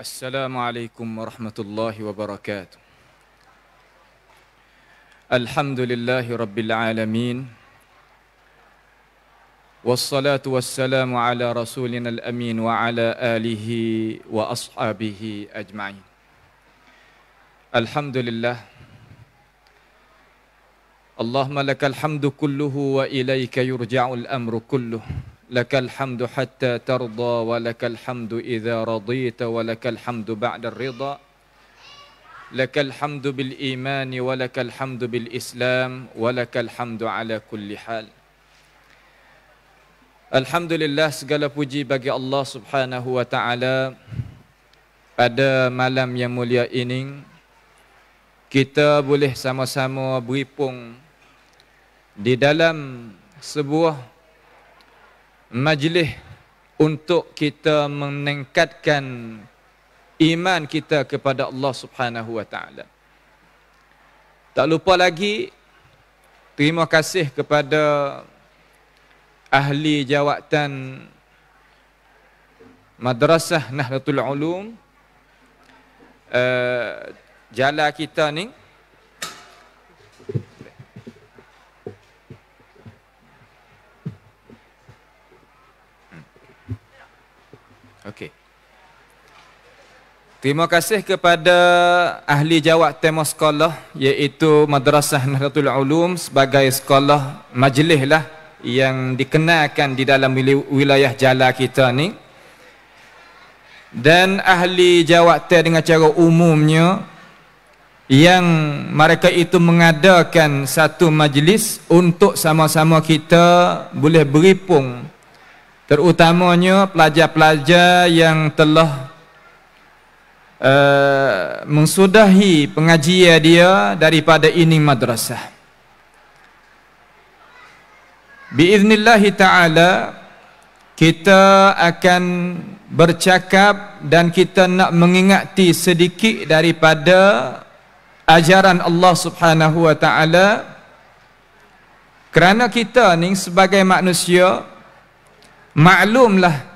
Assalamualaikum warahmatullahi wabarakatuh. Alhamdulillahi rabbil alamin. Wassalatu wassalamu ala rasulina al-amin wa ala alihi wa ashabihi ajma'in. Alhamdulillah. Allahumma lakal hamdu kulluhu wa ilayka yurja'ul amru kulluh. Lakal hamdu hatta tarda wa lakal hamdu idza radita wa lakal hamdu ba'da ar-ridha. Lakal hamdu bil imani wa lakal hamdu bil islam wa lakal hamdu ala kulli hal. Alhamdulillah, segala puji bagi Allah Subhanahu wa taala. Pada malam yang mulia ini kita boleh sama-sama berhimpun di dalam sebuah majlis untuk kita meningkatkan iman kita kepada Allah Subhanahu wa taala. Tak lupa lagi terima kasih kepada ahli jawatan Madrasah Nahdlatul Ulum jala kita ni. Okey. Terima kasih kepada ahli jawatan sekolah, iaitu Madrasah Nahdlatul Ulum sebagai sekolah majlis lah yang dikenalkan di dalam wilayah jala kita ni. Dan ahli jawatan dengan cara umumnya yang mereka itu mengadakan satu majlis untuk sama-sama kita boleh berhimpun, terutamanya pelajar-pelajar yang telah mensudahi pengajian dia daripada ini madrasah. Biiznillahi ta'ala kita akan bercakap dan kita nak mengingati sedikit daripada ajaran Allah Subhanahu wa ta'ala, kerana kita ni sebagai manusia, maklumlah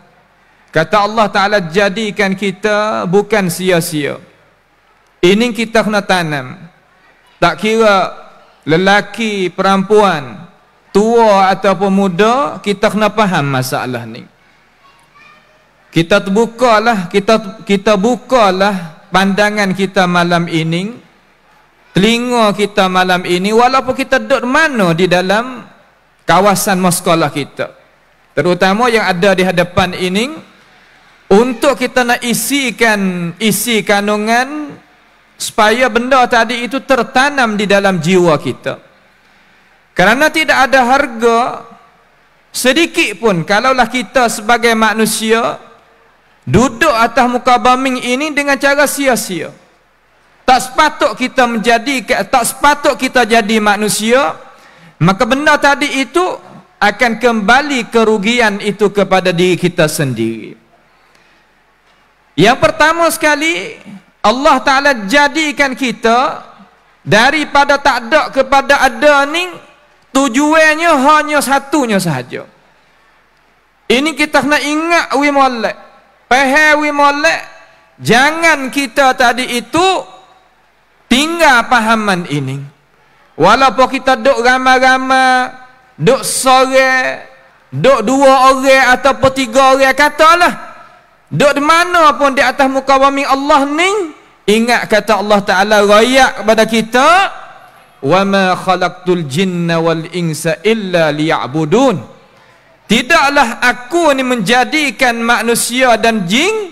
kata Allah Ta'ala jadikan kita bukan sia-sia. Ini kita kena tanam. Tak kira lelaki, perempuan, tua ataupun muda, kita kena faham masalah ni. Kita terbukalah, kita bukalah pandangan kita malam ini, telinga kita malam ini, walaupun kita duduk mana di dalam kawasan sekolah kita, terutama yang ada di hadapan ini, untuk kita nak isi kandungan supaya benda tadi itu tertanam di dalam jiwa kita. Kerana tidak ada harga sedikit pun kalaulah kita sebagai manusia duduk atas muka bumi ini dengan cara sia-sia. Tak sepatut kita jadi manusia, maka benda tadi itu akan kembali kerugian itu kepada diri kita sendiri. Yang pertama sekali, Allah Ta'ala jadikan kita daripada tak ada kepada ada ni, tujuannya hanya satunya sahaja. Ini kita kena ingat wi molek, faham wi molek. Jangan kita tadi itu tinggal pahaman ini. Walaupun kita duk ramai-ramai, duk sore, duk dua orang ataupun tiga orang, katalah duk di mana pun di atas muka bumi Allah ni, ingat kata Allah Ta'ala rayak kepada kita, wa ma khalaqtul jinna wal insa illa liya'budun. Tidaklah aku ni menjadikan manusia dan jin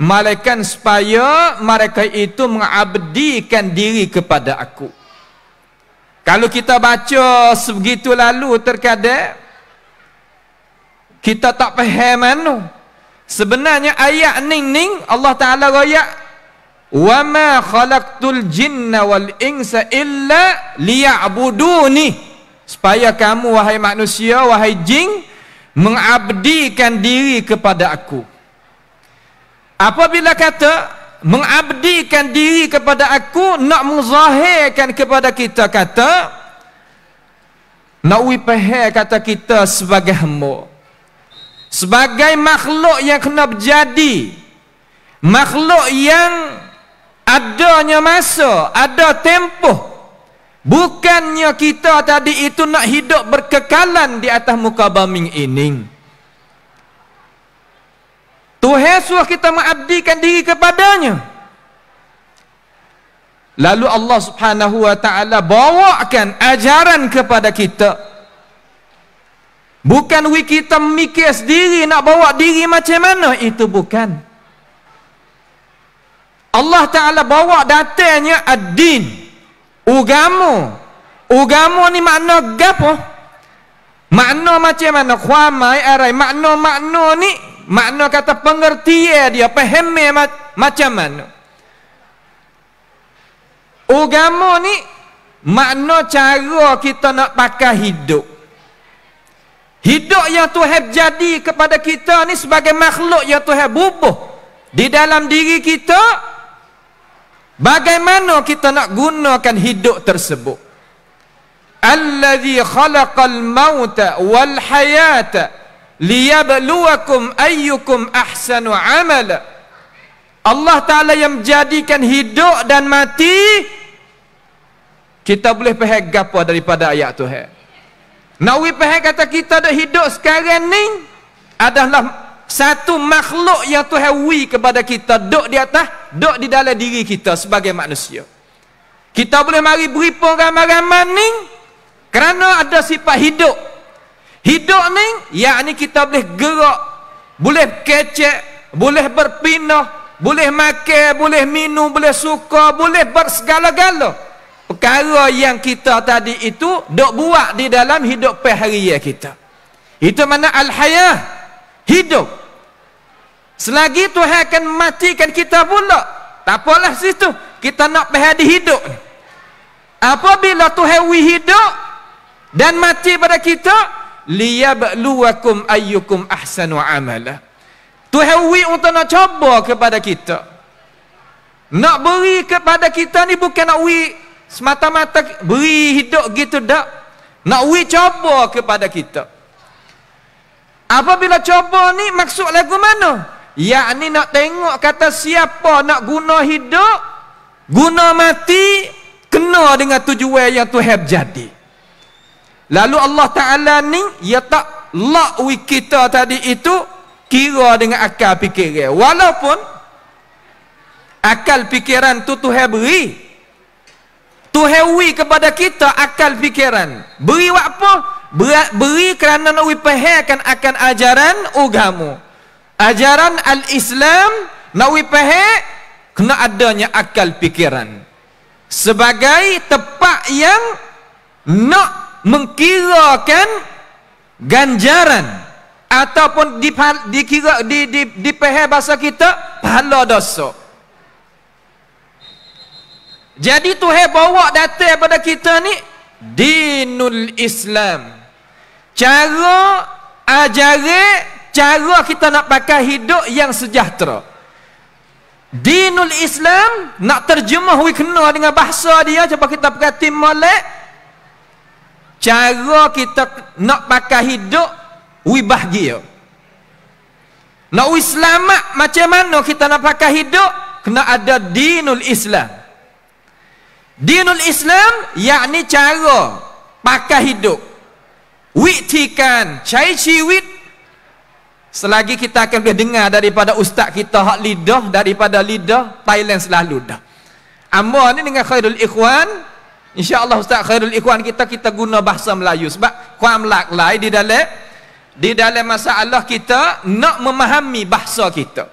malaikat supaya mereka itu mengabdikan diri kepada aku. Kalau kita baca sebegitu lalu, terkadang kita tak faham mana sebenarnya ayat ning Allah Ta'ala royak, wa ma khalaqtul jinna wal insa illa liya'buduni, supaya kamu wahai manusia, wahai jin, mengabdikan diri kepada aku. Apabila kata mengabdikan diri kepada aku, nak menzahirkan kepada kita kata nak wipahir kata kita sebagai hamba, sebagai makhluk yang kena berjadi makhluk yang adanya masa, ada tempoh. Bukannya kita tadi itu nak hidup berkekalan di atas muka bumi ini. Tuhan suruh kita mengabdikan diri kepadanya. Lalu Allah Subhanahu wa taala bawakan ajaran kepada kita. Bukan kita mikir sendiri nak bawa diri macam mana, itu bukan. Allah Ta'ala bawa datanya ad-din, agama. Agama ni makna gapo? Makna macam mana? Khuamai arai makna ni, makna kata pengertian dia, faham macam mana. Agama ni makna cara kita nak pakai hidup. Hidup yang Tuhan jadi kepada kita ni sebagai makhluk yang Tuhan bubuh di dalam diri kita. Bagaimana kita nak gunakan hidup tersebut? Allazi khalaqal mauta wal hayata liyabluwakum ayyukum ahsanu amala. Allah Ta'ala yang menjadikan hidup dan mati. Kita boleh faham apa daripada ayat Tuhan? Nawi faham kata kita dah hidup sekarang ni adalah satu makhluk yang Tuhan wi kepada kita, duduk di atas, duduk di dalam diri kita sebagai manusia. Kita boleh mari beri ramai-ramai ni kerana ada sifat hidup. Hidup ni yakni kita boleh gerak, boleh kecek, boleh berpindah, boleh makan, boleh minum, boleh suka, boleh bersegala-gala perkara yang kita tadi itu duk buat di dalam hidup perharian kita. Itu mana al-hayah, hidup. Selagi Tuhan akan matikan kita pula, tak apalah situ, kita nak perhati hidup. Apabila Tuhan wi hidup dan mati pada kita, liyabluwakum ayyukum ahsanu amala. Tuhan wi untuk nak coba kepada kita. Nak beri kepada kita ni bukan nak wi semata-mata beri hidup gitu dak. Nak wi coba kepada kita. Apabila coba ni maksud lagu mana? Yakni nak tengok kata siapa nak guna hidup, guna mati, kena dengan tujuan yang Tuhan jadi. Lalu Allah Ta'ala ni, ya tak lakwi kita tadi itu kira dengan akal fikiran. Walaupun akal fikiran tu Tuhan beri, Tuhan wi kepada kita akal fikiran. Beri apa? Beri kerana nak wi fahamkan akan ajaran agama. Ajaran al-Islam nak wi faham kena adanya akal fikiran. Sebagai tempat yang nak mengkirakan ganjaran ataupun dikira di faham bahasa kita pahala dosa. Jadi Tuhan bawa datang pada kita ni dinul Islam. Cara ajaran, cara kita nak pakai hidup yang sejahtera. Dinul Islam nak terjemah wi kena dengan bahasa dia, cuba kita perhati molek. Cara kita nak pakai hidup wi bahagia. Nak wi selamat macam mana kita nak pakai hidup, kena ada dinul Islam. Dinul Islam yakni cara pakai hidup. Wiktikan, cai ciwit. Selagi kita akan boleh dengar daripada ustaz kita hak lidah, daripada lidah Thailand selalu dah. Amba ni dengan Khairul Ikhwan, insya-Allah Ustaz Khairul Ikhwan kita guna bahasa Melayu sebab kuam laklai di dalam masalah kita nak memahami bahasa kita.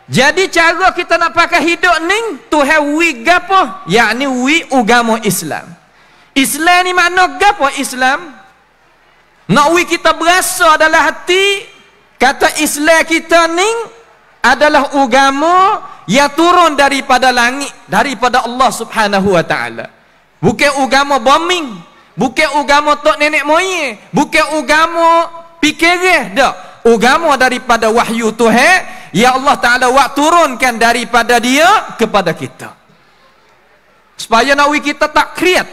Jadi cara kita nak pakai hidup ni Tuhan wi gapo? Yakni wi agama Islam. Islam ni makna gapo Islam? Nak wi kita berasa dalam hati kata Islam kita ni adalah agama yang turun daripada langit, daripada Allah Subhanahu wa taala. Bukan agama bombing, bukan agama tok nenek moyang, bukan agama fikiran dak. Agama daripada wahyu Tuhan yang Allah Taala wak turunkan daripada dia kepada kita. Supaya nak wi kita tak kriat,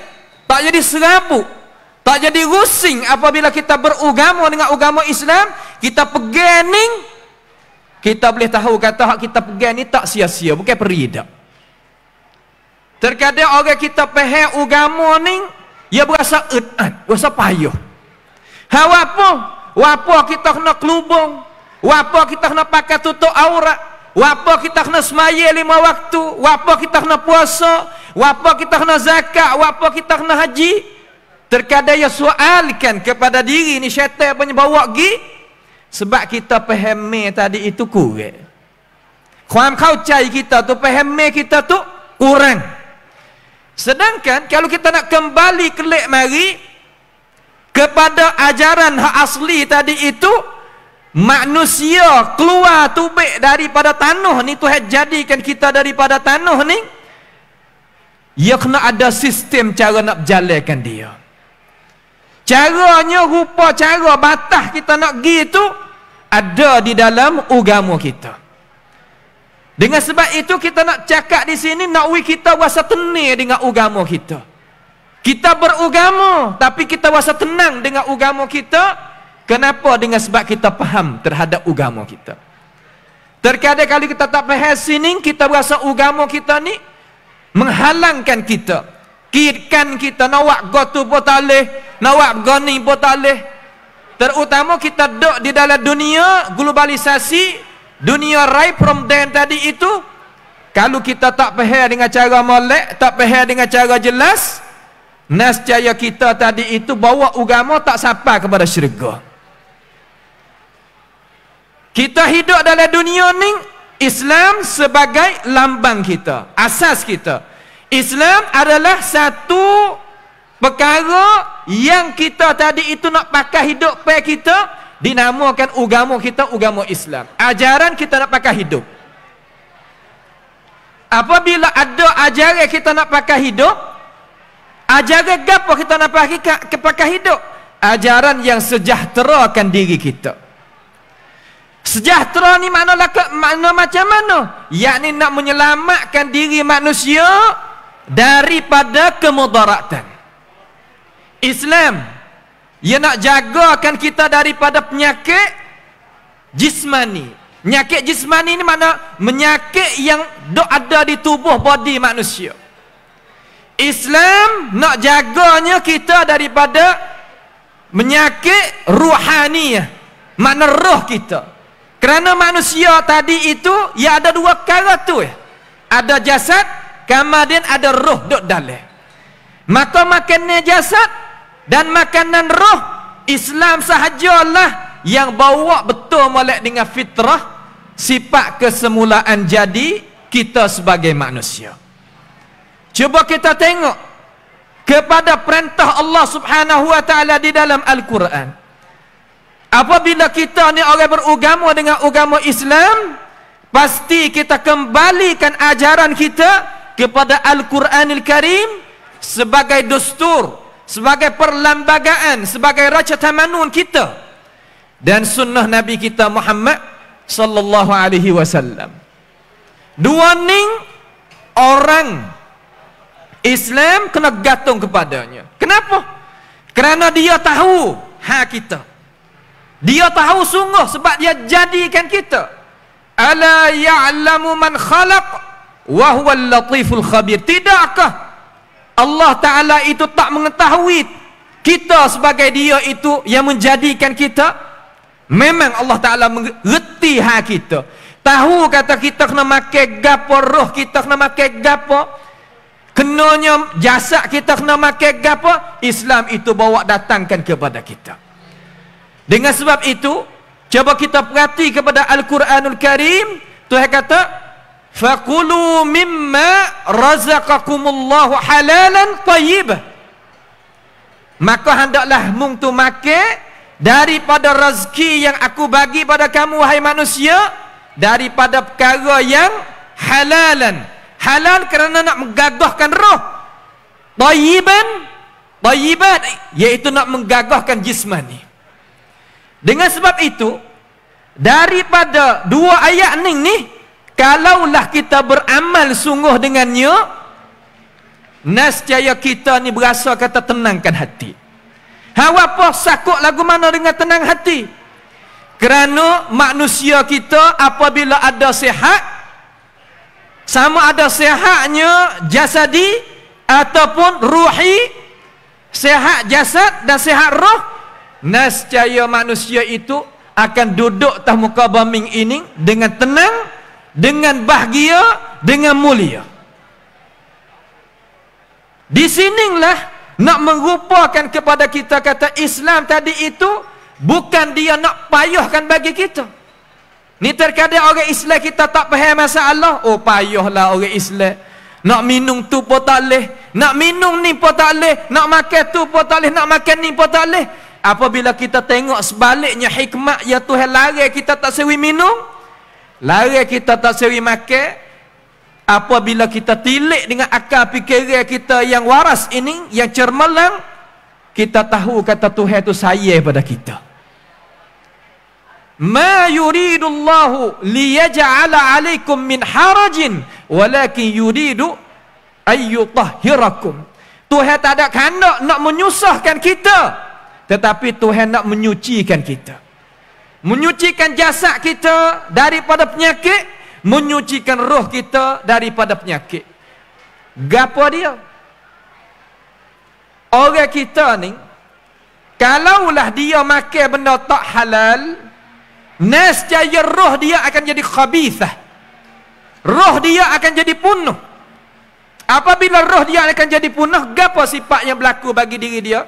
tak jadi serabut, tak jadi rusing apabila kita beragama dengan agama Islam. Kita pegang kita boleh tahu kata hak kita pegang ni tak sia-sia, bukan peri dak. Terkadang orang kita faham agama ni dia berasa berasa payah. Wapo kita kena kelubung, wapo kita kena pakai tutup aurat, wapo kita kena semaya 5 waktu, wapo kita kena puasa, wapo kita kena zakat, wapo kita kena haji. Terkadang dia soalkan kepada diri ni syaitan punya bawa pergi sebab kita faham tadi itu kurang.ความเข้าใจ kita tu, faham kita tu kurang. Sedangkan kalau kita nak kembali kelik mari kepada ajaran hak asli tadi itu, manusia keluar tubik daripada tanah ni, Tuhan jadikan kita daripada tanah ni, dia kena ada sistem cara nak berjalankan dia. Caranya, rupa cara batas kita nak pergi itu ada di dalam agama kita. Dengan sebab itu kita nak cakap di sini, nak kita rasa tenang dengan agama kita. Kita beragama tapi kita rasa tenang dengan agama kita. Kenapa? Dengan sebab kita faham terhadap agama kita. Terkadang kalau kita tak faham sini, kita rasa agama kita ni menghalangkan kita. Kirkan kita nak buat gotu pun tak boleh, nak buat goni pun tak boleh. Terutama kita duduk di dalam dunia globalisasi, dunia right from then tadi itu, kalau kita tak faham dengan cara molek, tak faham dengan cara jelas, nescaya kita tadi itu bawa agama tak sampai kepada syurga. Kita hidup dalam dunia ni, Islam sebagai lambang kita, asas kita. Islam adalah satu perkara yang kita tadi itu nak pakai hidup kita, dinamakan agama kita agama Islam. Ajaran kita nak pakai hidup. Apabila ada ajaran kita nak pakai hidup, ajaran apa kita nak pakai hidup? Ajaran yang sejahterakan diri kita. Sejahtera ni makna macam mana? Yakni nak menyelamatkan diri manusia daripada kemudaratan. Islam ia nak jagakan kita daripada penyakit jismani. Penyakit jismani ni mana? Penyakit yang ada di tubuh body manusia. Islam nak jaganya kita daripada penyakit ruhaniyah, makna roh kita. Kerana manusia tadi itu ia ada dua perkara tu. Ada jasad, kemudian ada roh duk dalam. Maka makanan jasad dan makanan roh, Islam sahajalah yang bawa betul molek dengan fitrah, sifat kesemulaan jadi kita sebagai manusia. Cuba kita tengok kepada perintah Allah Subhanahu wa taala di dalam Al-Quran. Apabila kita ni orang beragama dengan agama Islam, pasti kita kembalikan ajaran kita kepada Al-Quranil Karim sebagai dustur, sebagai perlembagaan, sebagai raca tamanun kita, dan sunnah Nabi kita Muhammad sallallahu alaihi wasallam. Dua ning orang Islam kena gantung kepadanya. Kenapa? Kerana dia tahu hak kita. Dia tahu sungguh sebab dia jadikan kita. Ala ya'lamu man khalaq wa huwal latiful khabir. Tidakkah Allah Ta'ala itu tak mengetahui kita sebagai dia itu yang menjadikan kita? Memang Allah Ta'ala mengerti hak kita. Tahu kata kita kena makan gapo, roh kita kena makan gapo, kenanya jasad kita kena makan gapo. Islam itu bawa datangkan kepada kita. Dengan sebab itu, coba kita perhati kepada Al-Quranul Karim. Tuhan kata, faqulu mimma razaqakumullahu halalan tayyibah. Maka hendaklah mung tu makan daripada rezeki yang aku bagi pada kamu wahai manusia, daripada perkara yang halalan. Halal kerana nak menggagahkan roh. Tayyibat iaitu nak menggagahkan jismani. Dengan sebab itu, daripada dua ayat ni, kalaulah kita beramal sungguh dengannya, nescaya kita ni berasa kata tenangkan hati. Apa sakut lagu mana dengan tenang hati? Kerana manusia kita apabila ada sihat, sama ada sihatnya jasadi ataupun ruhi, sihat jasad dan sihat roh, nescaya manusia itu akan duduk atas muka bumi ini dengan tenang, dengan bahagia, dengan mulia. Di sinilah nak merupakan kepada kita kata Islam tadi itu bukan dia nak payahkan bagi kita. Ni terkadang orang Islam kita tak faham masalah. Oh payahlah orang Islam. Nak minum tu pun tak boleh, nak minum ni pun tak boleh, nak makan tu pun tak boleh, nak makan ni pun tak boleh. Apabila kita tengok sebaliknya hikmat ya Tuhan larang kita tak sewi minum, larang kita tak sewi makan, apabila kita tilik dengan akal fikiran kita yang waras ini, yang cermelang, kita tahu kata Tuhan itu sayang pada kita. Ma yuridullahu liyaj'ala 'alaikum min harajin walakin yuridu ayyutahhirakum. Tuhan tak ada kehendak nak menyusahkan kita, tetapi Tuhan nak menyucikan kita, menyucikan jasad kita daripada penyakit, menyucikan roh kita daripada penyakit. Gapo dia? Orang kita ni kalaulah dia makan benda tak halal, nescaya roh dia akan jadi khabithah, roh dia akan jadi punah. Apabila roh dia akan jadi punah, gapo sifat yang berlaku bagi diri dia?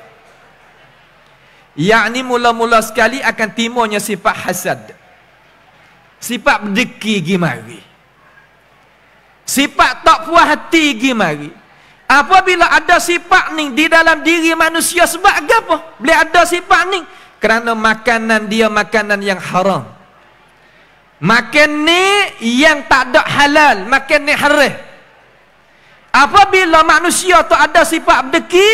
Yakni mula-mula sekali akan timbulnya sifat hasad, sifat berdeki gimari, sifat tak puas hati gimari. Apabila ada sifat ni di dalam diri manusia, sebab apa boleh ada sifat ni? Kerana makanan dia makanan yang haram, makan ni yang tak ada halal, makan ni haram. Apabila manusia tu ada sifat berdeki,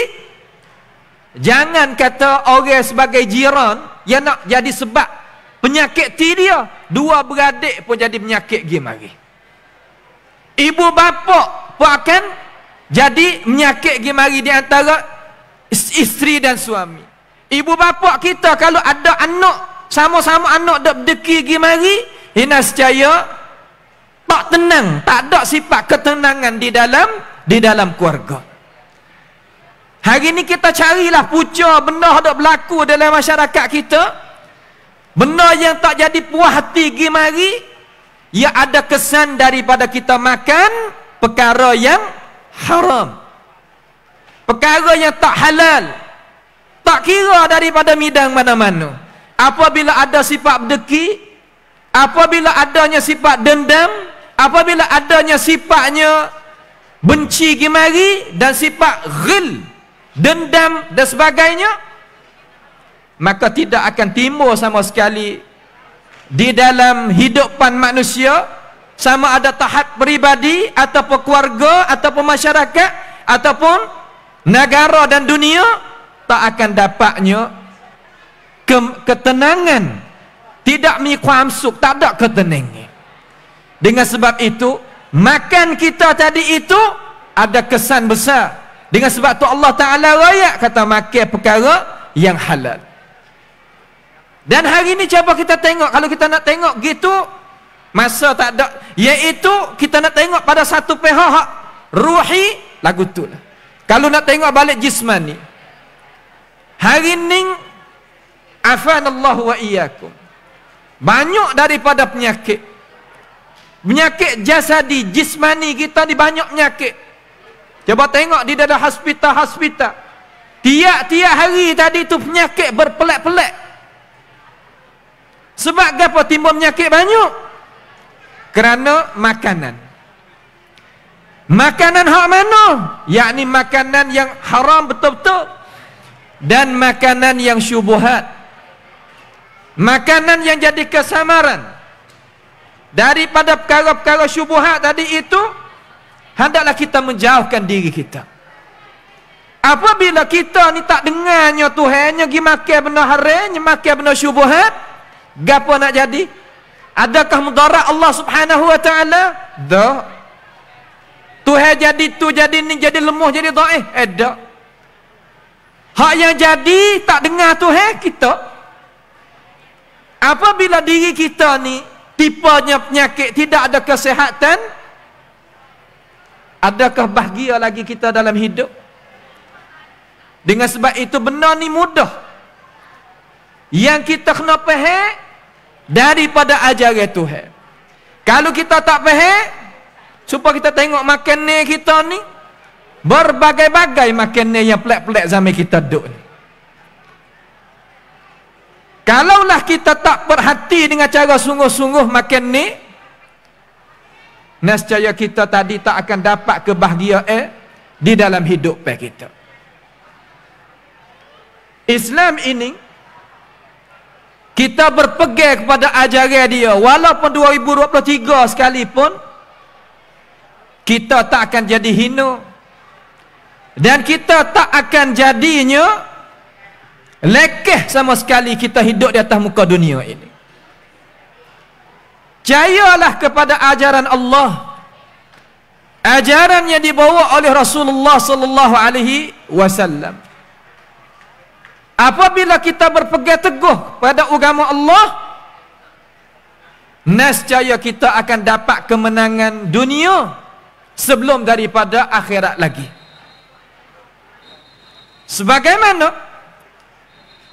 jangan kata orang sebagai jiran yang nak jadi sebab penyakit ti dia, dua beradik pun jadi penyakit gimari. Ibu bapa pun akan jadi penyakit gimari di antara isteri dan suami. Ibu bapa kita kalau ada anak, sama-sama anak dak berdeki gimari, nescaya tak tenang, tak ada sifat ketenangan di dalam keluarga. Hari ni kita carilah punca benda dak berlaku dalam masyarakat kita, benda yang tak jadi puas hati gimari, ia ada kesan daripada kita makan perkara yang haram, perkara yang tak halal, tak kira daripada midang mana-mana. Apabila ada sifat berdeki, apabila adanya sifat dendam, apabila adanya sifatnya benci gimari dan sifat ghil, dendam dan sebagainya, maka tidak akan timbul sama sekali di dalam hidupan manusia, sama ada tahap peribadi ataupun keluarga ataupun masyarakat ataupun negara dan dunia, tak akan dapatnya ketenangan, tidak miqamsuk, tak ada ketenangan. Dengan sebab itu makan kita tadi itu ada kesan besar. Dengan sebab tu Allah Ta'ala rakyat kata makan perkara yang halal. Dan hari ini cuba kita tengok, kalau kita nak tengok gitu, masa tak ada, iaitu kita nak tengok pada satu pihak ruhi lagu tu lah. Kalau nak tengok balik jismani, hari ini afanallahu wa iyyakum, banyak daripada penyakit jasadi, jismani kita ni banyak penyakit. Coba tengok di dalam hospital, tiap-tiap hari tadi tu penyakit berpelak-pelak. Sebab apa timbul penyakit banyak? Kerana makanan hak mana? Yakni makanan yang haram betul-betul, dan makanan yang syubhat, makanan yang jadi kesamaran. Daripada perkara-perkara syubhat tadi itu, hendaklah kita menjauhkan diri kita. Apabila kita ni tak dengarnya Tuhannya pergi makan benda haram, makan benda syubhat, gapo nak jadi? Adakah mudarat Allah Subhanahu wa taala? Dak. Tuhan jadi tu, jadi ni, jadi lemah, jadi dhaif. Dak. Hak yang jadi tak dengar Tuhan kita. apabila diri kita ni tipanya penyakit, tidak ada kesihatan, adakah bahagia lagi kita dalam hidup? Dengan sebab itu benda ni mudah. Yang kita kena faham daripada ajaran Tuhan. Kalau kita tak faham, supaya kita tengok makanan kita ni, berbagai-bagai makanan yang pelik-pelik zaman kita duduk ni. Kalaulah kita tak perhati dengan cara sungguh-sungguh makan ni, nescaya kita tadi tak akan dapat kebahagiaan di dalam hidup kita. Islam ini, kita berpegang kepada ajaran dia, walaupun 2023 sekalipun, kita tak akan jadi hina, dan kita tak akan jadinya lekeh sama sekali kita hidup di atas muka dunia ini. Percayalah kepada ajaran Allah, ajaran yang dibawa oleh Rasulullah sallallahu alaihi wasallam. Apabila kita berpegang teguh pada agama Allah, nescaya kita akan dapat kemenangan dunia sebelum daripada akhirat lagi. Sebagaimana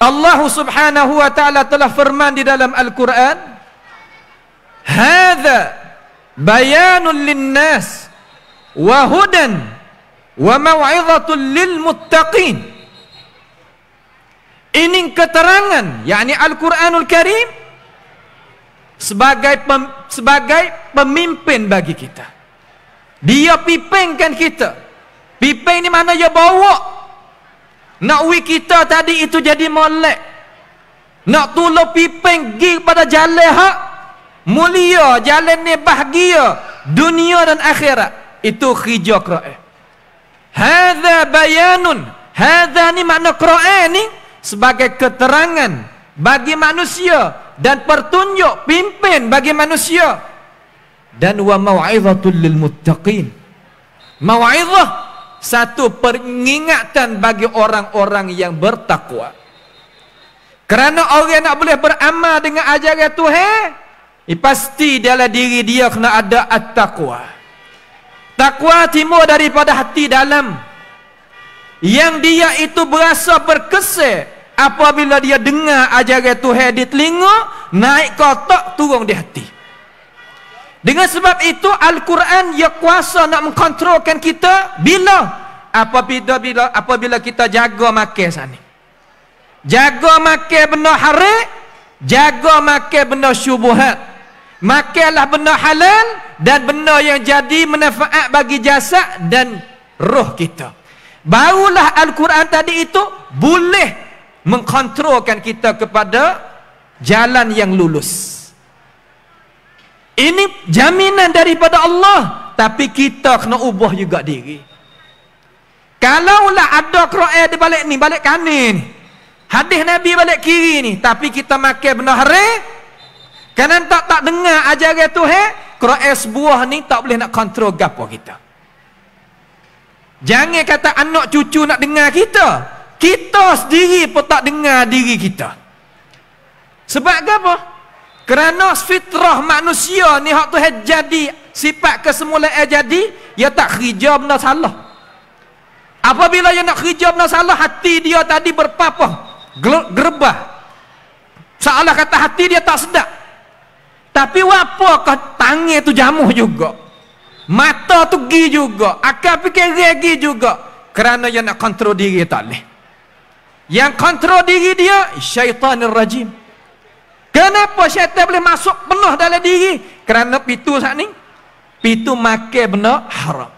Allah subhanahu wa ta'ala telah firman di dalam Al-Quran, hadza bayanun linnas wa hudan wa maw'izatun lil muttaqin. Ini keterangan, yakni Al-Quranul Karim, sebagai pemimpin bagi kita. Dia pimpinkan kita. Pimpin ni mana dia bawa nak wi kita tadi itu jadi molek, nak tolong pimpin pergi pada jalan hak mulia, jalan ni bahagia dunia dan akhirat. Itu khijak Quran. Hadza bayanun, hadza ni makna Quran ni sebagai keterangan bagi manusia dan pertunjuk pimpin bagi manusia, dan wa mau'izatul lil muttaqin. Mau'izah, satu peringatan bagi orang-orang yang bertakwa. Kerana orang nak boleh beramal dengan ajaran Tuhan, pasti dalam diri dia kena ada at-taqwa. Takwa timur daripada hati dalam, yang dia itu berasa berkesan apabila dia dengar ajaran Tuhan di telinga, naik kotak turun di hati. Dengan sebab itu Al-Quran dia kuasa nak mengkontrolkan kita apabila kita jaga makan sana. Jaga makan benda haram, jaga makan benda syubhat. Makanlah benda halal dan benda yang jadi manfaat bagi jasad dan roh kita. Barulah Al-Quran tadi itu boleh mengkontrolkan kita kepada jalan yang lulus. Ini jaminan daripada Allah, tapi kita kena ubah juga diri. Kalaulah ada Quran di balik ni, balik kanan ni, hadis Nabi balik kiri ni, tapi kita makan benda haram, kerana tak dengar ajaran Tuhan, Quran sebuah ni tak boleh nak kontrol gapo kita. Jangan kata anak cucu nak dengar kita, kita sendiri pun tak dengar diri kita. Sebab apa? Kerana fitrah manusia ni hak Tuhan jadi, sifat kesemulaan jadi, dia tak kerja benda salah. Apabila dia nak kerja benda salah, hati dia tadi berpapah, gerbah. Seolah kata hati dia tak sedap. Tapi apakah tangan tu jamuh juga, mata tu gi juga, akal fikir gi juga. Kerana dia nak kontrol diri tak boleh. Yang kontrol diri dia syaitanir rajim. Kenapa syaitan boleh masuk penuh dalam diri? Kerana pitu saat ni, pitu makan benda haram.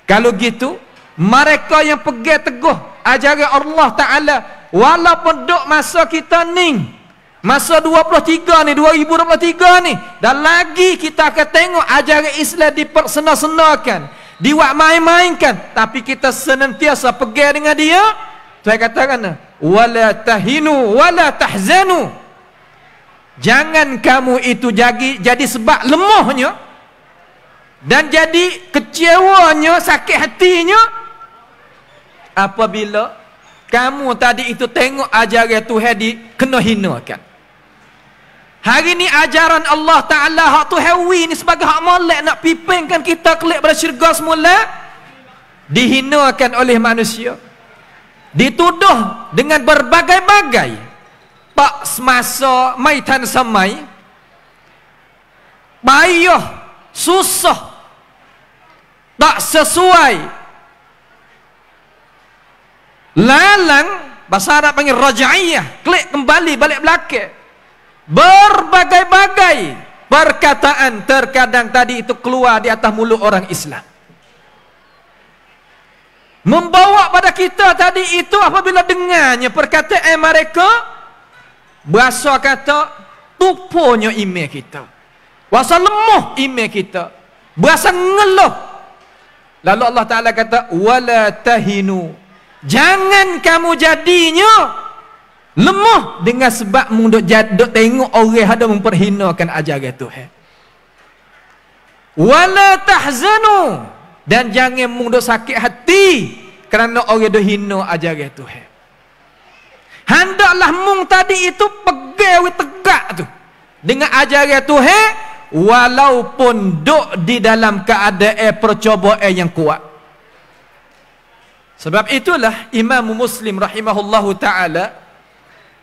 Kalau gitu, mereka yang pegang teguh ajaran Allah Ta'ala, walaupun duk masa kita ni, masa 23 ni, 2023 ni, dan lagi kita akan tengok ajaran Islam dipersena-senakan, diwak main-mainkan, tapi kita senantiasa pegang dengan dia. Tuhan katakan, wala tahinu wala tahzanu. Jangan kamu itu jadi sebab lemahnya dan jadi kecewanya, sakit hatinya apabila kamu tadi itu tengok ajaran Tuhan kena hinakan. Hari ni ajaran Allah Ta'ala hak tu hawi ni sebagai hak molek nak pipingkan kita kelik pada syurga semula, dihinakan oleh manusia, dituduh dengan berbagai-bagai tak semasa maitan samai, payah, susah, tak sesuai, lalang, bahasa Arab panggil raja'iyah, klik kembali balik belakang. Berbagai-bagai perkataan terkadang tadi itu keluar di atas mulut orang Islam, membawa pada kita tadi itu apabila dengarnya perkataan mereka, berasa kata tupunya iman kita, berasa lemah iman kita, berasa ngeluh. Lalu Allah Ta'ala kata wala tahinu, jangan kamu jadinya lemah dengan sebab munduk tengok orang ada memperhinakan ajaran Tuhan. Wala tahzanu, dan jangan munduk sakit hati kerana orang dah hina ajaran Tuhan. Hendaklah mung tadi itu pegang tegak tu dengan ajaran Tuhan, walaupun duk di dalam keadaan percobaan yang kuat. Sebab itulah Imam Muslim rahimahullahu ta'ala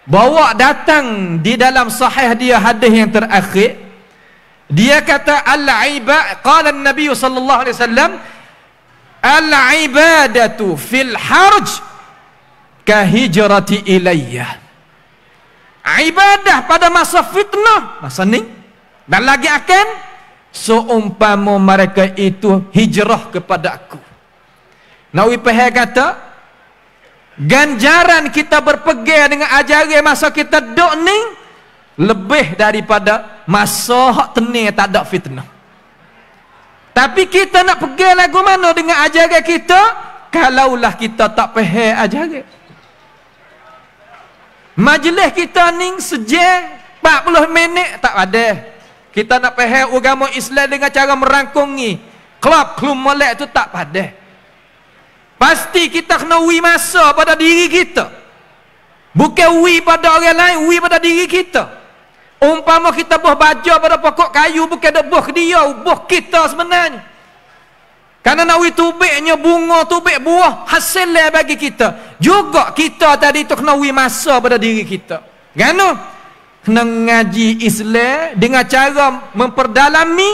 bawa datang di dalam sahih dia hadis yang terakhir, dia kata al-ibad, qala an-nabi sallallahu alaihi wasallam, al-ibadatu fil harj ka hijrati ilayya. Ibadah pada masa fitnah, masa ni dan lagi akan seumpama mereka itu hijrah kepada aku. Nawawi Pahal kata ganjaran kita berpegang dengan ajaran masa kita duk ni lebih daripada masa hak tenang tak ada fitnah. Tapi kita nak pegang lagu mana dengan ajaran kita kalaulah kita tak faham ajaran. Majlis kita ni sejam 40 minit tak ada. Kita nak faham agama Islam dengan cara merangkungi kelab-kelum molek tu tak pada. Pasti kita kena wi masa pada diri kita, bukan wi pada orang lain, wi pada diri kita. Umpama kita buah baja pada pokok kayu, bukan dak buah dia, buah kita sebenarnya. Karena nak wi tubiknya bunga, tubik buah, hasil lah bagi kita. Juga kita tadi tu kena wi masa pada diri kita. Gano? Kena ngaji Islam dengan cara memperdalami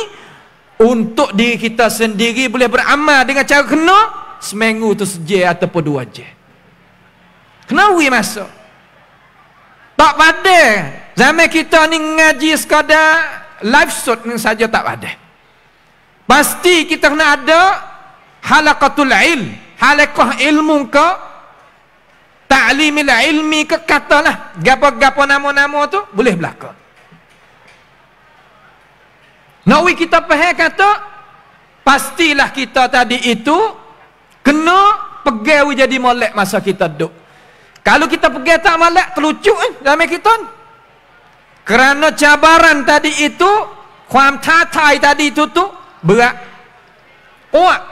untuk diri kita sendiri boleh beramal dengan cara kena seminggu tu sejam ataupun 2 jam. Kena wi masa. Tak pada zaman kita ni ngaji sekadar live shot ni saja tak ada. Pasti kita kena ada halaqatul ilm, halaqah ilmu ke, ta'limil ilmi ke, katalah gapo-gapo nama-nama tu boleh belaka. Nawi kita faham kata pastilah kita tadi itu kena pegang jadi molek masa kita duduk. Kalau kita pegang tak molek kelucuk dalam kita. Kerana cabaran tadi itu, kuam tatai tadi itu tu berat, kuat.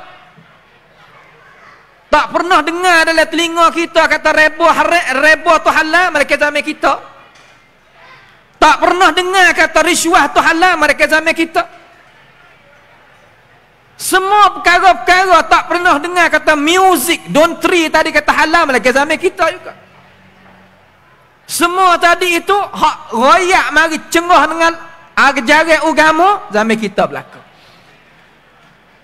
Tak pernah dengar dalam telinga kita kata rebo tu halal mereka zaman kita. Tak pernah dengar kata riswah tu halal mereka zaman kita. Semua perkara-perkara tak pernah dengar kata music, dontri tadi kata halal mereka zaman kita juga. Semua tadi itu hak royak mari cenggah dengan ajaran agama zaman kita belaka.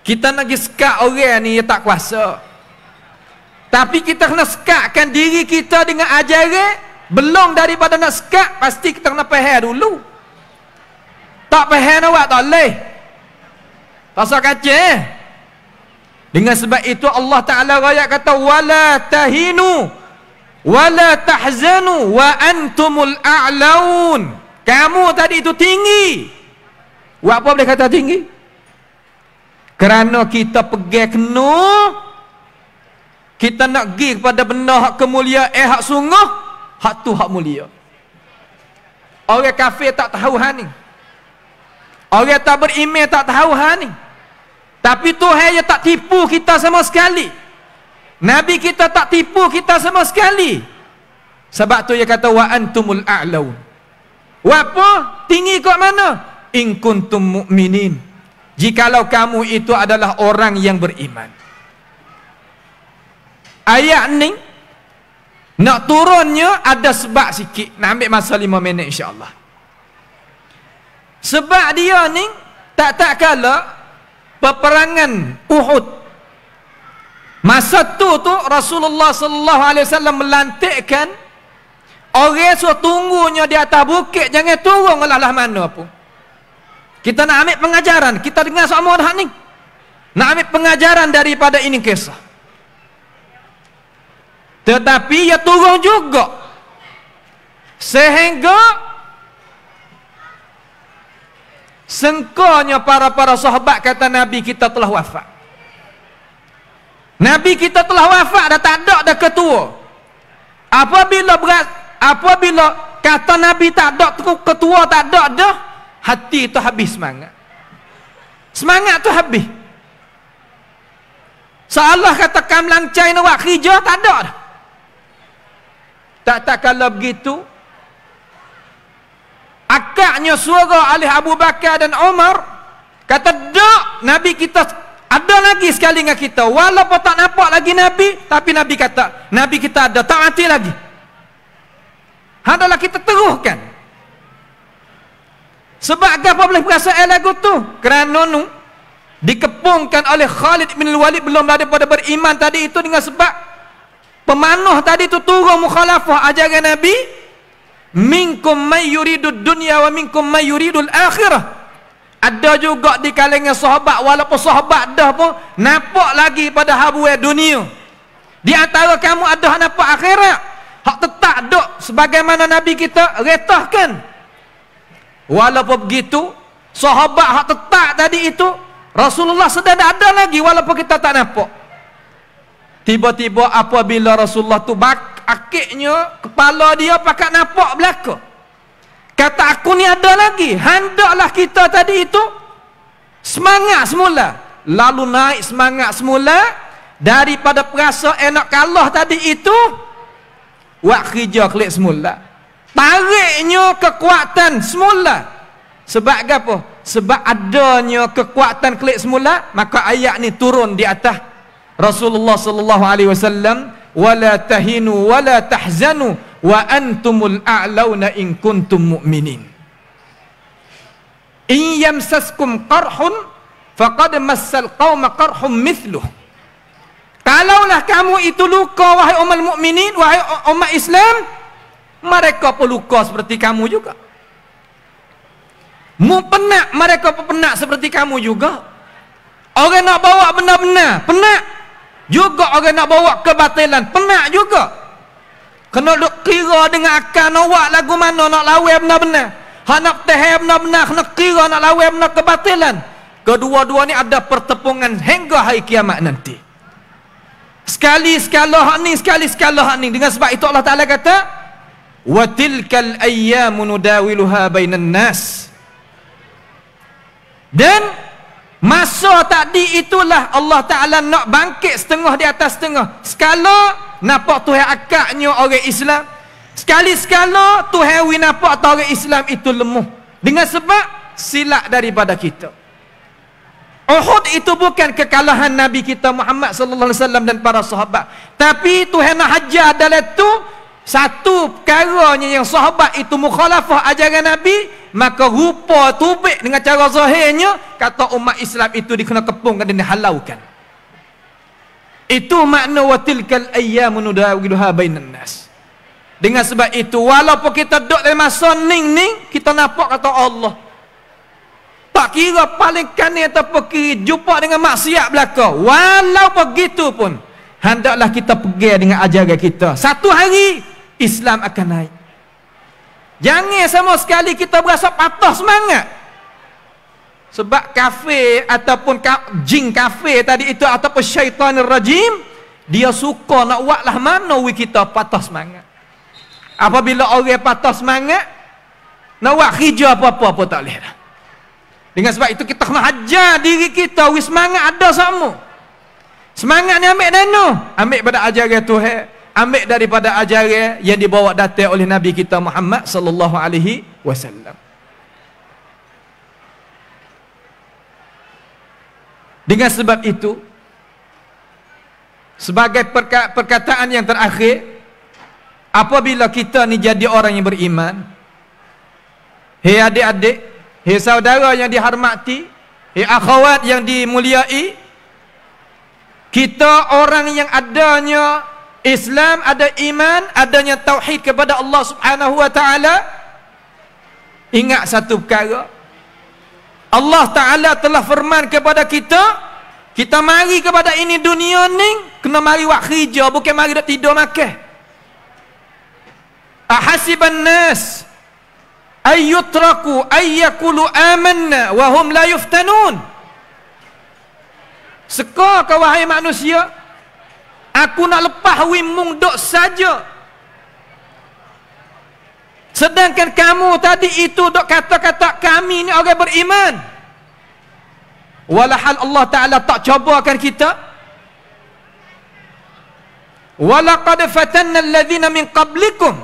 Kita nak sekat orang ni tak kuasa. Tapi kita kena sekatkan diri kita dengan ajaran. Belum daripada nak sekat, pasti kita kena faham dulu. Tak faham awak tak boleh. Pasal kaca. Dengan sebab itu Allah Ta'ala raya kata wala tahinu wala tahzanu wa antumul a'laun. Kamu tadi itu tinggi. Buat apa boleh kata tinggi? Kerana kita pegang kena, kita nak pergi kepada benda hak kemuliaan, hak sungguh, hak tu hak mulia. Orang kafir tak tahu hal ni. Orang tak beriman tak tahu hal ni. Tapi Tuhan yang tak tipu kita sama sekali. Nabi kita tak tipu kita sama sekali. Sebab tu dia kata wa antumul a'laun. Apa? tinggi kat mana? In kuntum mu'minin, jikalau kamu itu adalah orang yang beriman. Ayat ni nak turunnya ada sebab sikit. Nak ambil masa 5 minit insya-Allah. Sebab dia ni tak kala peperangan Uhud. Masa tu Rasulullah sallallahu alaihi wasallam melantikkan orang suruh tunggunya di atas bukit, jangan turun lah mana pun. Kita nak ambil pengajaran, kita dengar semua dah ni. Nak ambil pengajaran daripada ini kisah. Tetapi ia turun juga sehingga sengkanya para sahabat kata Nabi kita telah wafat. Nabi kita telah wafat, dah tak ada dah ketua. Apabila kata Nabi tak ada ketua, tak ada dah, hati tu habis semangat. Semangat tu habis. Seolah kata kamlang cai nak buat kerja, tak ada dah. Tak kalau begitu, akaknya suara oleh Abu Bakar dan Umar kata, "Dak, Nabi kita ada lagi sekali dengan kita. Walaupun tak nampak lagi Nabi, tapi Nabi kata, Nabi kita ada, tak mati lagi." Adalah kita teruskan. Sebab apa boleh perasaan lagu tu? Kerana dikepungkan oleh Khalid bin Walid belum daripada beriman tadi itu, dengan sebab pemanuh tadi itu turun mukhalafah ajaran Nabi. Minkum may yuridud dunya wa minkum may yuridul akhirah. Ada juga di kalangan sahabat, walaupun sahabat dah pun nampak lagi pada habuai dunia. Di antara kamu ada nampak akhirat, hak tetap duk sebagaimana Nabi kita retahkan. Walaupun begitu, sahabat hak tetap tadi itu Rasulullah sedang ada lagi walaupun kita tak nampak. Tiba-tiba apabila Rasulullah tu akiknya, kepala dia pakat nampak belaka, kata aku ni ada lagi, hendaklah kita tadi itu semangat semula. Lalu naik semangat semula daripada perasa enak kalah tadi itu, buat kerja klik semula, tariknya kekuatan semula. Sebab apa? Sebab adanya kekuatan klik semula, maka ayat ni turun di atas Rasulullah sallallahu alaihi wasallam, wala tahinu wala tahzanu wa antumul a'launa in kuntum mu'minin. In yamsaskum qarhun faqad massal qauma qarhum mithluh. Kalaulah kamu itu luka, wahai umat mukminin, wahai umat Islam, mereka pun luka seperti kamu juga. Mu penat, mereka pun penat seperti kamu juga. Orang nak bawa benar-benar penat juga, orang nak bawa kebatilan penat juga. Kena duk kira dengan akal nak buat lagu mana, nak lawan benar-benar, hak nak tahan benar-benar, kena kira nak lawan benar kebatilan. Kedua-dua ni ada pertepungan hingga hari kiamat nanti. Sekali sekala hak ni, sekali sekala hak ni. Dengan sebab itu Allah Ta'ala kata, wa tilkal ayyamu nudawiluha bainan nas. Dan masa tadi itulah Allah Ta'ala nak bangkit setengah di atas setengah. Sekala nampak Tuhan akaknya orang Islam, sekali-sekala Tuhan nampak orang Islam itu lemah, dengan sebab silap daripada kita. Uhud itu bukan kekalahan Nabi kita Muhammad sallallahu alaihi wasallam dan para sahabat, tapi Tuhan nak hajar dalam itu satu perkaranya yang sahabat itu mukhalafah ajaran Nabi, maka rupa tubik dengan cara zahirnya kata umat Islam itu dikena kepungkan dan dihalaukan. Itu makna wa tilkal ayyamu nudawiluha bainan nas. Dengan sebab itu walaupun kita duduk dalam masa ning-ning, kita nampak kata Allah, tak kira paling kanan atau kiri, jumpa dengan maksiat belaka, walau begitu pun hendaklah kita pegang dengan ajaran kita. Satu hari Islam akan naik. Jangan sama sekali kita berasa patah semangat sebab kafir ataupun jin kafir tadi itu ataupun syaitanir rajim, dia suka nak buatlah mana kita patah semangat. Apabila orang patah semangat nak buat kerja apa-apa pun tak boleh dah. Dengan sebab itu kita kena ajar diri kita, semangat ada sama. Semangat ni ambil dana, ambil pada ajaran Tuhan, ambil daripada ajaran yang dibawa datang oleh Nabi kita Muhammad sallallahu alaihi wasallam. Dengan sebab itu, sebagai perkataan yang terakhir, apabila kita ni jadi orang yang beriman, hei adik-adik, hei saudara yang dihormati, hei akhwat yang dimuliai, kita orang yang adanya Islam, ada iman, adanya tauhid kepada Allah Subhanahu wa taala, ingat satu perkara, Allah Taala telah firman kepada kita, kita mari kepada ini dunia ni kena mari buat kerja, bukan mari dak tidur makan. Ahasiban nas ayyutraku ayyakulu amanna wa hum la yuftanun. Seka kau wahai manusia, aku nak lepas wimung dok saja, sedangkan kamu tadi itu dok kata-kata kami ni orang beriman. Walahal Allah Ta'ala tak cobakan kita. Walaqad fatanna alladhina min qablikum.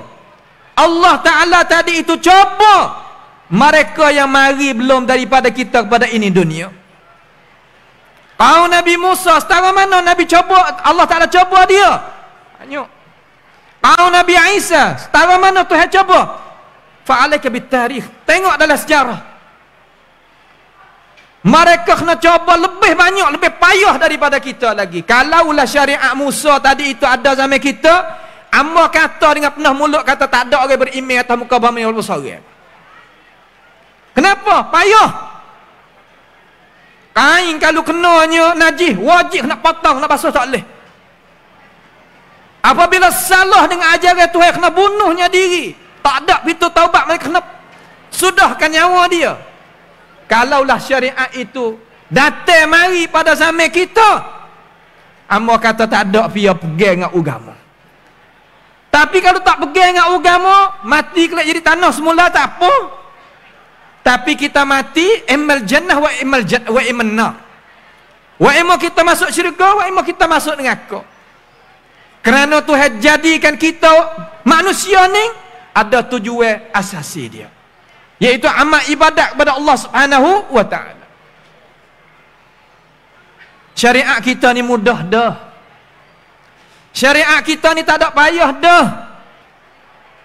Allah Ta'ala tadi itu coba mereka yang mari belum daripada kita kepada ini dunia. Kau Nabi Musa, setara mana Nabi coba, Allah Ta'ala coba dia? Tanyuk. Kau Nabi Isa, setara mana Tuhan coba? Fa'alaika bitarikh. Tengok dalam sejarah. Mereka kena coba lebih banyak, lebih payah daripada kita lagi. Kalaulah syariat Musa tadi itu ada zaman kita, amma kata dengan penuh mulut kata tak ada orang beriman atas muka bumi walaupun seorang. Kenapa? Payah. Kain kalau kenanya najis, wajib nak potong, nak basuh tak boleh. Apabila salah dengan ajaran Tuhan, kena bunuhnya diri. Tak ada pintu taubat, mereka kena sudahkan nyawa dia. Kalaulah syariat itu datang mari pada zaman kita, amma kata tak ada dia pegang dengan agama. Tapi kalau tak pegang dengan agama, mati kelak jadi tanah semula tak apa. Tapi kita mati imal jannah wa imal nar. Wa imma kita masuk syurga, wa imma kita masuk neraka. Kerana Tuhan jadikan kita manusia ni ada tujuan asasi dia, iaitu amal ibadat kepada Allah Subhanahu wa taala. Syariat kita ni mudah dah. Syariat kita ni tak ada payah dah.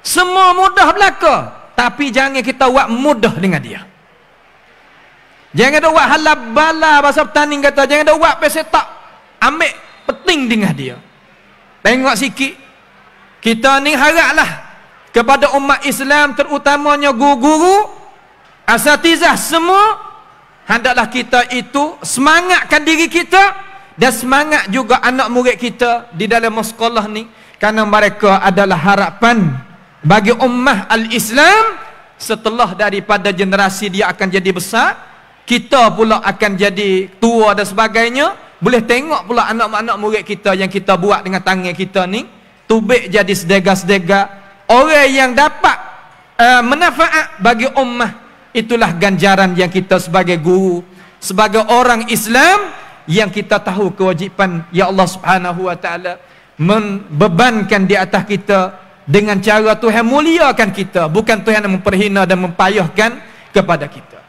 Semua mudah belaka. Tapi jangan kita buat mudah dengan dia. Jangan ada buat halal bala, bahasa petani kata, jangan ada buat pasal tak ambil penting dengan dia. Tengok sikit. Kita ni haraplah kepada umat Islam, terutamanya guru-guru, asatizah semua, hendaklah kita itu semangatkan diri kita dan semangat juga anak murid kita di dalam sekolah ni, kerana mereka adalah harapan bagi ummah al-Islam. Setelah daripada generasi dia akan jadi besar, kita pula akan jadi tua dan sebagainya, boleh tengok pula anak-anak murid kita yang kita buat dengan tangan kita ni tubik jadi sedega-sedega, orang yang dapat manfaat bagi ummah. Itulah ganjaran yang kita sebagai guru, sebagai orang Islam, yang kita tahu kewajipan ya Allah Subhanahu wa taala membebankan di atas kita dengan cara Tuhan muliakan kita, bukan Tuhan yang memperhina dan mempayahkan kepada kita.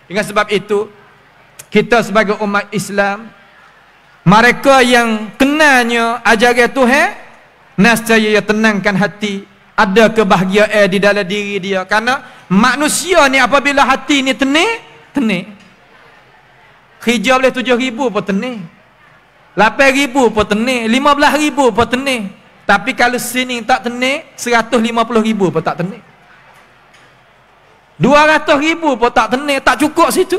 Dengan sebab itu, kita sebagai umat Islam, mereka yang kenalnya ajaran Tuhan, nescaya tenangkan hati, ada kebahagiaan di dalam diri dia. Karena manusia ni apabila hati ni tenang, kerja boleh 7,000 pun tenang, 8,000 pun tenang, 15,000 pun tenang. Tapi kalau sini tak tenang, 150,000 pun tak tenang, 200,000 pun tak tenang, tak cukup situ.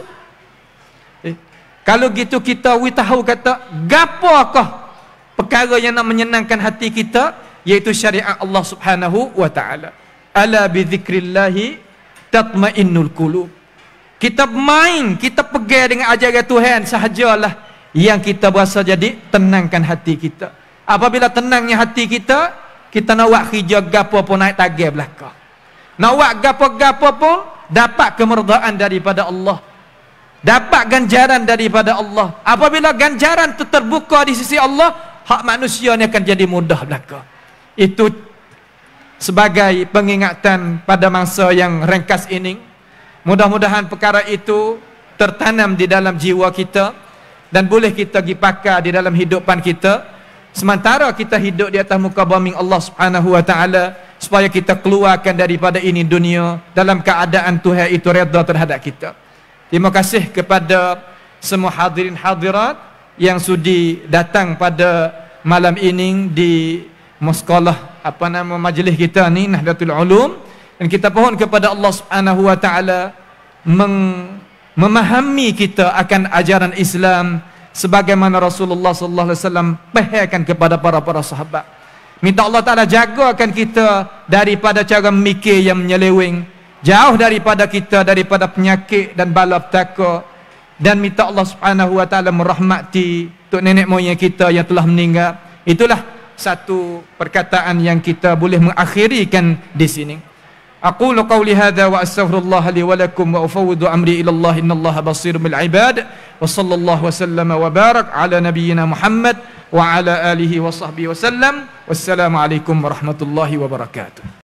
Kalau gitu kita tahu kata gapakah perkara yang nak menyenangkan hati kita, iaitu syariat Allah Subhanahu wa taala. Ala bi dzikrillahi tatmainnul qulub. Kita main, kita pegang dengan ajaran Tuhan sahajalah yang kita berasa jadi tenangkan hati kita. Apabila tenangnya hati kita, kita nak buat kerja gapo pun naik tagih belakang. Nak buat gapo-gapo pun dapat kemuridaan daripada Allah, dapat ganjaran daripada Allah. Apabila ganjaran itu terbuka di sisi Allah, hak manusia ni akan jadi mudah belaka. Itu sebagai pengingatan pada masa yang ringkas ini. Mudah-mudahan perkara itu tertanam di dalam jiwa kita, dan boleh kita pergi pakai di dalam hidupan kita sementara kita hidup di atas muka bumi Allah Subhanahu wa taala, supaya kita keluarkan daripada ini dunia dalam keadaan Tuhan itu redha terhadap kita. Terima kasih kepada semua hadirin hadirat yang sudi datang pada malam ini di sekolah majlis kita ni Nahdlatul Ulum, dan kita pohon kepada Allah Subhanahu wa taala memahami kita akan ajaran Islam sebagaimana Rasulullah sallallahu alaihi wasallam fahamkan kepada para sahabat. Minta Allah taala jagakan kita daripada cara memikir yang menyeleweng, jauh daripada kita daripada penyakit dan bala petaka, dan minta Allah Subhanahu wa taala merahmati tok nenek moyang kita yang telah meninggal. Itulah satu perkataan yang kita boleh mengakhirikan di sini. Aqulu qawli hadza wa astaghfirullah li wa lakum wa ufawwidu amri ila Allah innallaha basirun bil ibad wa sallallahu wa sallama wa barak ala nabiyyina Muhammad wa ala alihi wa sahbihi wa sallam. Wassalamu alaikum warahmatullahi wabarakatuh.